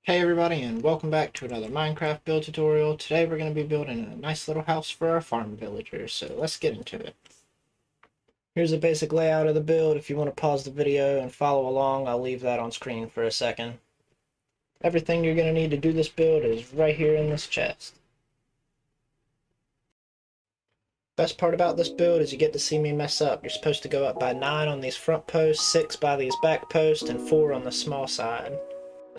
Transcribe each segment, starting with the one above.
Hey everybody, and welcome back to another Minecraft build tutorial. Today we're going to be building a nice little house for our farm villagers, so let's get into it. Here's a basic layout of the build. If you want to pause the video and follow along, I'll leave that on screen for a second. Everything you're going to need to do this build is right here in this chest. Best part about this build is you get to see me mess up. You're supposed to go up by 9 on these front posts, 6 by these back posts, and 4 on the small side.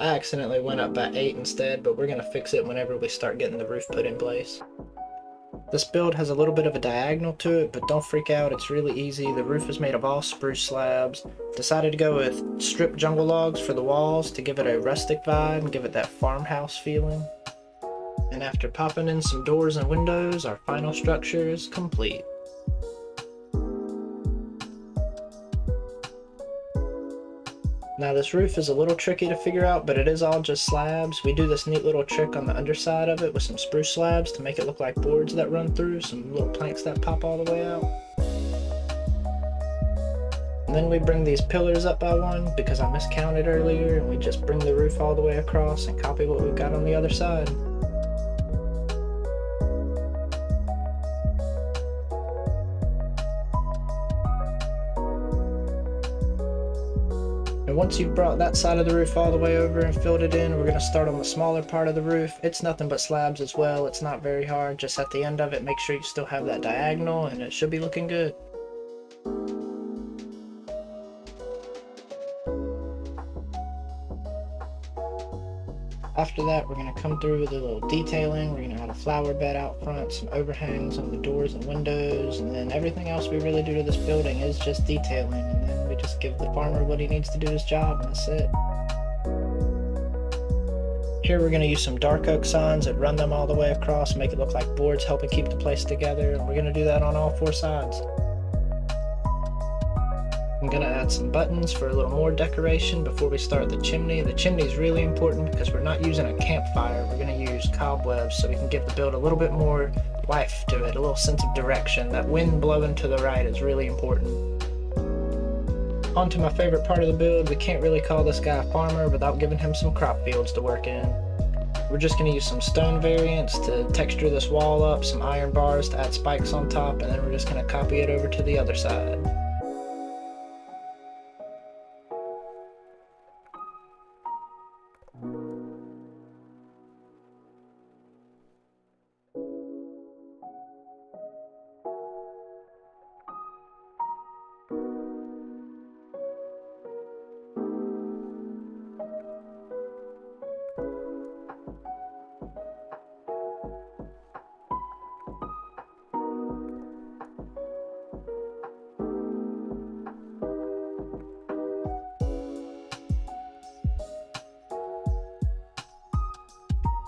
I accidentally went up by 8 instead, but we're going to fix it whenever we start getting the roof put in place. This build has a little bit of a diagonal to it, but don't freak out, it's really easy. The roof is made of all spruce slabs. Decided to go with stripped jungle logs for the walls to give it a rustic vibe and give it that farmhouse feeling. And after popping in some doors and windows, our final structure is complete. Now this roof is a little tricky to figure out, but it is all just slabs. We do this neat little trick on the underside of it with some spruce slabs to make it look like boards that run through, some little planks that pop all the way out. And then we bring these pillars up by 1 because I miscounted earlier, and we just bring the roof all the way across and copy what we've got on the other side. And once you've brought that side of the roof all the way over and filled it in, we're going to start on the smaller part of the roof. It's nothing but slabs as well. It's not very hard. Just at the end of it, make sure you still have that diagonal, and it should be looking good. After that, we're going to come through with a little detailing. We're going to add a flower bed out front, some overhangs on the doors and windows, and then everything else we really do to this building is just detailing, and then we just give the farmer what he needs to do his job, and that's it. Here we're going to use some dark oak signs and run them all the way across, make it look like boards helping keep the place together, and we're going to do that on all 4 sides. I'm going to add some buttons for a little more decoration before we start the chimney. The chimney is really important because we're not using a campfire. We're going to use cobwebs so we can give the build a little bit more life to it, a little sense of direction. That wind blowing to the right is really important. On to my favorite part of the build. We can't really call this guy a farmer without giving him some crop fields to work in. We're just going to use some stone variants to texture this wall up, some iron bars to add spikes on top, and then we're just going to copy it over to the other side.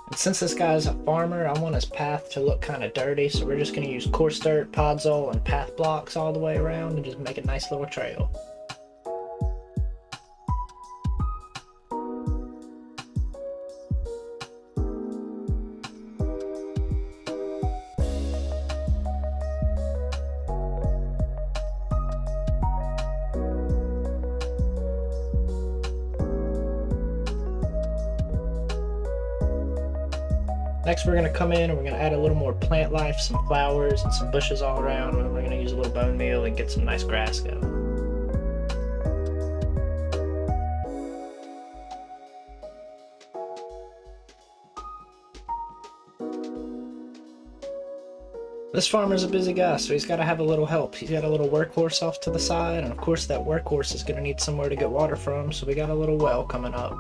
And since this guy's a farmer, I want his path to look kind of dirty, so we're just going to use coarse dirt, podzol, and path blocks all the way around and just make a nice little trail. Next we're going to come in and we're going to add a little more plant life, some flowers and some bushes all around, and we're going to use a little bone meal and get some nice grass going. This farmer's a busy guy, so he's got to have a little help. He's got a little workhorse off to the side, and of course that workhorse is going to need somewhere to get water from, so we got a little well coming up.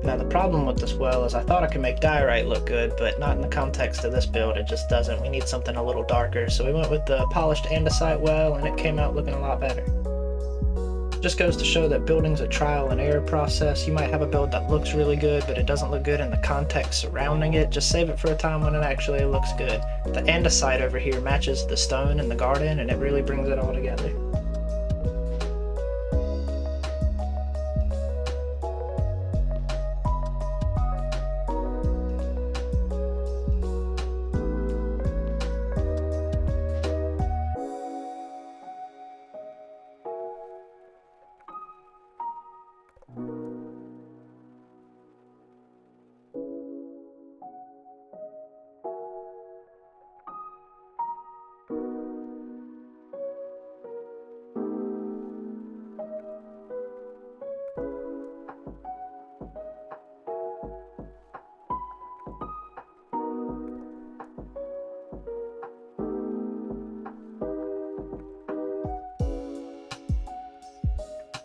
Now the problem with this well is I thought I could make diorite look good, but not in the context of this build, it just doesn't. We need something a little darker, so we went with the polished andesite well, and it came out looking a lot better. Just goes to show that building's a trial and error process. You might have a build that looks really good, but it doesn't look good in the context surrounding it. Just save it for a time when it actually looks good. The andesite over here matches the stone in the garden, and it really brings it all together.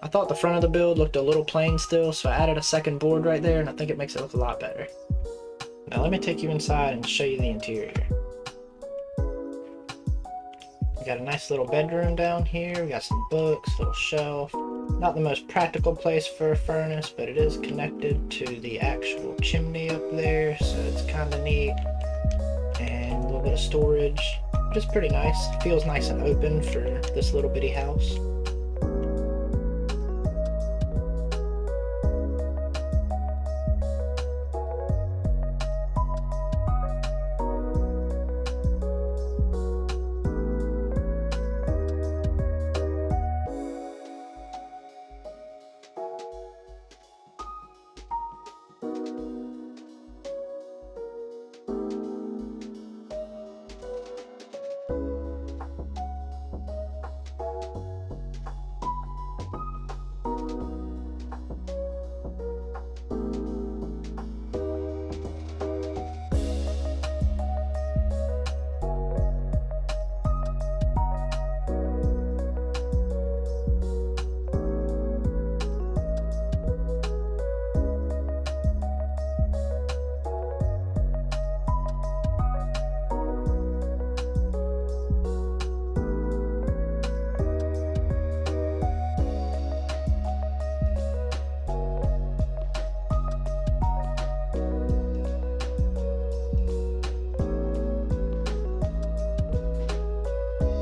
thought the front of the build looked a little plain still, so I added a second board right there, and I think it makes it look a lot better. Now let me take you inside and show you the interior. We got a nice little bedroom down here. We got some books, little shelf. Not the most practical place for a furnace, but it is connected to the actual chimney up there, so it's kind of neat. And a little bit of storage, which is pretty nice. Feels nice and open for this little bitty house.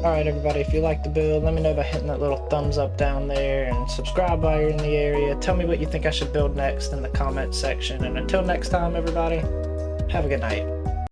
Alright everybody, if you like the build, let me know by hitting that little thumbs up down there, and subscribe while you're in the area. Tell me what you think I should build next in the comment section, and until next time everybody, have a good night.